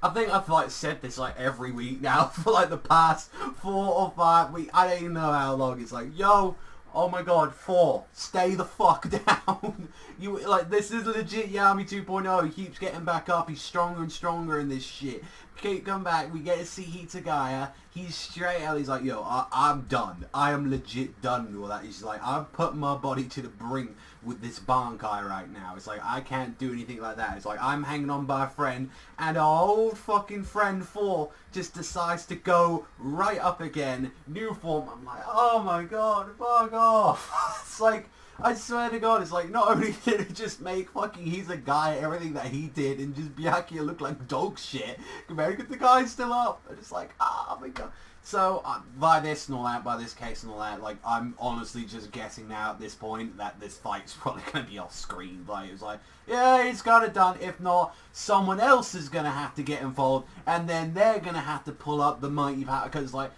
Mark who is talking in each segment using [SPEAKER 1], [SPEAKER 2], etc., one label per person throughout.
[SPEAKER 1] I think I've like said this like every week now for like the past 4 or 5 weeks. I don't even know how long. It's like, yo, oh my god, 4, stay the fuck down. You like, this is legit Yami 2.0. He keeps getting back up. He's stronger and stronger in this shit. Keep come back. We get to see Hitsugaya. He's straight out. He's like, yo, I'm done. I am legit done with all that. He's like, I'm putting my body to the brink with this Bankai right now. It's like, I can't do anything like that. It's like, I'm hanging on by a friend, and our old fucking friend 4 just decides to go right up again. New form. I'm like, oh my god, fuck off. It's like, I swear to God, it's like, not only did it just make fucking he's a guy, everything that he did, and just Byakuya look like dog shit, compared to the guy's still up. And it's like, oh my god. So, by this and all that, by this case and all that, like, I'm honestly just guessing now at this point that this fight's probably going to be off screen. Like, it was like, yeah, he's got it done. If not, someone else is going to have to get involved, and then they're going to have to pull up the mighty power, because, like,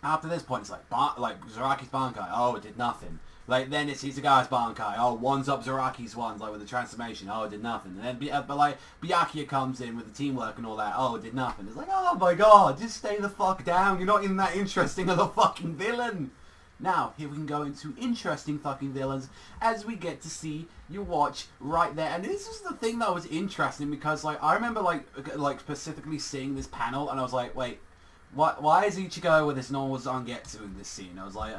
[SPEAKER 1] after this point, it's like Zaraki's Bankai, oh, it did nothing. Like, then it's Hitsugai's Bankai, oh, one's up Zaraki's ones, like, with the transformation, oh, it did nothing. And then, but, like, Byakuya comes in with the teamwork and all that, oh, it did nothing. It's like, oh my god, just stay the fuck down, you're not even that interesting of a fucking villain. Now, here we can go into interesting fucking villains, as we get to see Ywach right there. And this is the thing that was interesting, because, like, I remember, like specifically seeing this panel, and I was like, wait, why is Ichigo with his normal Zangetsu in this scene? I was like,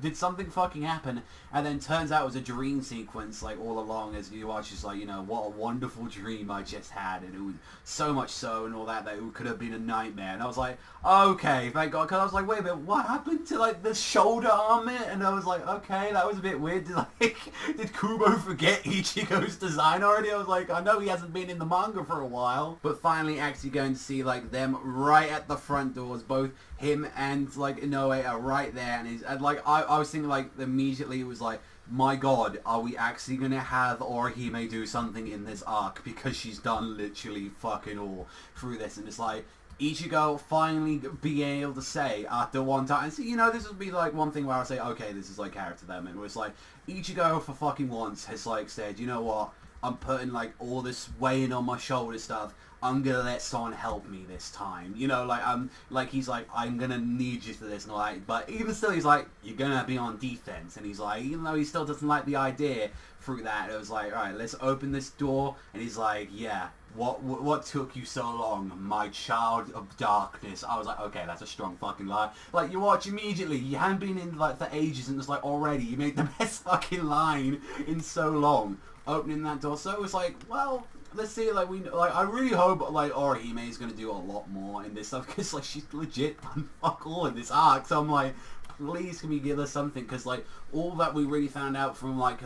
[SPEAKER 1] did something fucking happen? And then turns out it was a dream sequence, like, all along, as Ywach is like, you know, what a wonderful dream I just had, and it was so much so, and all that it could have been a nightmare. And I was like, okay, thank God, because I was like, wait a minute, what happened to, like, the shoulder armor? And I was like, okay, that was a bit weird. Did Kubo forget Ichigo's design already? I was like, I know he hasn't been in the manga for a while. But finally actually going to see, like, them right at the front doors, both him and like Inoue are right there, and like I was thinking, like, immediately it was like, my god, are we actually gonna have Orihime do something in this arc, because she's done literally fucking all through this. And it's like Ichigo finally being able to say after one time, and see, you know, this would be like one thing where I say, okay, this is like character development, where it's like Ichigo for fucking once has like said, you know what, I'm putting like all this weighing on my shoulder stuff, I'm gonna let someone help me this time. You know, like, he's like, I'm gonna need you for this and all that. But even still, he's like, you're gonna be on defense. And he's like, even though he still doesn't like the idea through that, it was like, alright, let's open this door. And he's like, yeah, what took you so long? My child of darkness. I was like, okay, that's a strong fucking line. Like, you watch immediately, you haven't been in, like, for ages, and it's like, already, you made the best fucking line in so long, opening that door. So it was like, well, let's see, like, I really hope, like, Orihime is going to do a lot more in this stuff, because, like, she's legit done fuck all in this arc, so I'm like, please can you give us something, because, like, all that we really found out from, like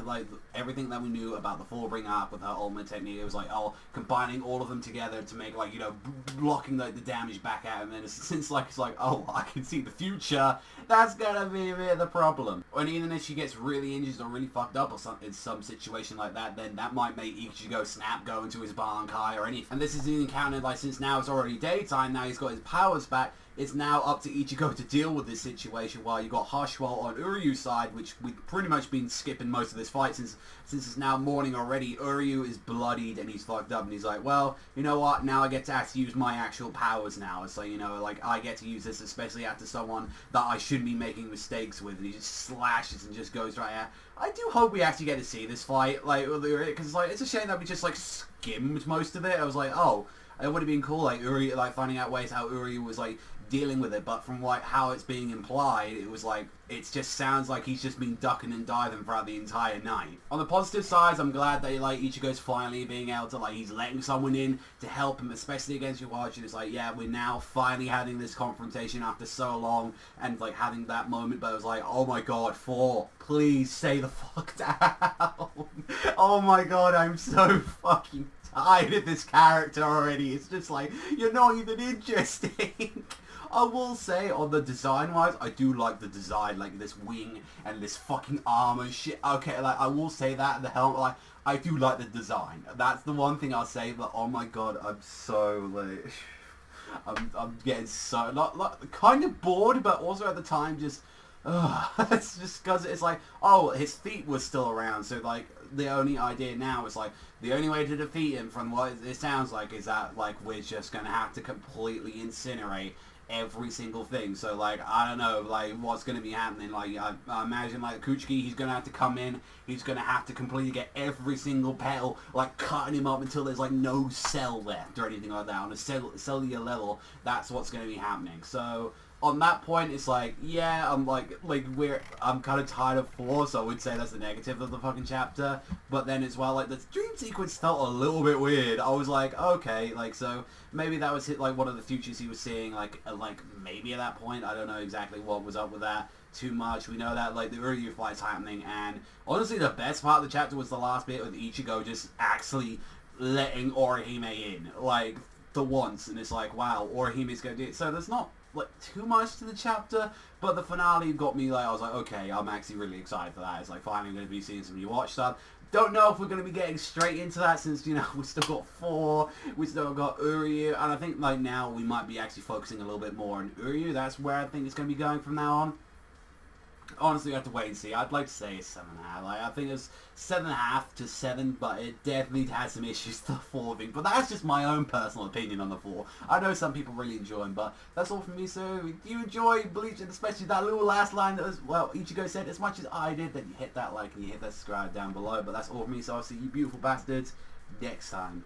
[SPEAKER 1] everything that we knew about the Fullbring arc with her ultimate technique, it was like, oh, combining all of them together to make, like, you know, blocking, like, the damage back out, and then since, like, it's like, oh, I can see the future, that's gonna be a bit of the problem. And even if she gets really injured or really fucked up or something in some situation like that, then that might make Ichigo snap, go into his Bankai or anything. And this is even counted, like, since now it's already daytime, now he's got his powers back, it's now up to Ichigo to deal with this situation, while you got Hashwell on Uryu's side, which we've pretty much been skipping most of this fight since it's now morning already. Uryu is bloodied and he's fucked up, and he's like, well, you know what, now I get to actually use my actual powers now, so, you know, like, I get to use this, especially after someone that I shouldn't be making mistakes with, and he just slashes and just goes right at. I do hope we actually get to see this fight, like, because, like, it's a shame that we just, like, skimmed most of it. I was like, oh, it would have been cool, like, Uryu, like, finding out ways how Uryu was, like, dealing with it, but from, like, how it's being implied, it was like, it just sounds like he's just been ducking and diving throughout the entire night. On the positive side, I'm glad that, like, Ichigo's finally being able to, like, he's letting someone in to help him, especially against Ywach. It's like, yeah, we're now finally having this confrontation after so long, and, like, having that moment, but it was like, oh my god, 4, please stay the fuck down. Oh my god, I'm so fucking tired of this character already. It's just like, you're not even interesting. I will say, on the design-wise, I do like the design, like, this wing and this fucking armor shit. Okay, like, I will say that, the helmet, like, I do like the design. That's the one thing I'll say, but oh my god, I'm so, like, I'm getting so, like, kind of bored, but also at the time just, it's just because it's like, oh, his feet were still around, so, like, the only idea now is like, the only way to defeat him from what it sounds like is that, like, we're just gonna have to completely incinerate every single thing. So, like, I don't know, like, what's going to be happening. Like, I imagine, like, Kuchiki, he's going to have to come in, he's going to have to completely get every single petal, like, cutting him up until there's, like, no cell left or anything like that. On a cellular level, that's what's going to be happening. So, on that point, it's like, yeah, I'm I'm kind of tired of 4, so I would say that's the negative of the fucking chapter. But then as well, like, the dream sequence felt a little bit weird. I was like, okay, like, so maybe that was like one of the futures he was seeing, like maybe at that point. I don't know exactly what was up with that too much. We know that, like, the Uryu fight's happening, and honestly, the best part of the chapter was the last bit with Ichigo just actually letting Orihime in, like, for once, and it's like, wow, Orihime's gonna do it. So there's not like too much to the chapter, but the finale got me, like, I was like, okay, I'm actually really excited for that. It's like, finally going to be seeing some Ywach stuff. Don't know if we're going to be getting straight into that, since, you know, we've still got 4, we've still got Uryu, and I think, like, now we might be actually focusing a little bit more on Uryu. That's where I think it's going to be going from now on. Honestly, we have to wait and see. I'd like to say it's 7.5. Like, I think it's 7.5 to 7, but it definitely has some issues to the 4 thing. But that's just my own personal opinion on the 4. I know some people really enjoy them, but that's all from me. So, if you enjoy Bleach, and especially that little last line that was, well, Ichigo said, as much as I did, then you hit that like and you hit that subscribe down below. But that's all from me, so I'll see you beautiful bastards next time.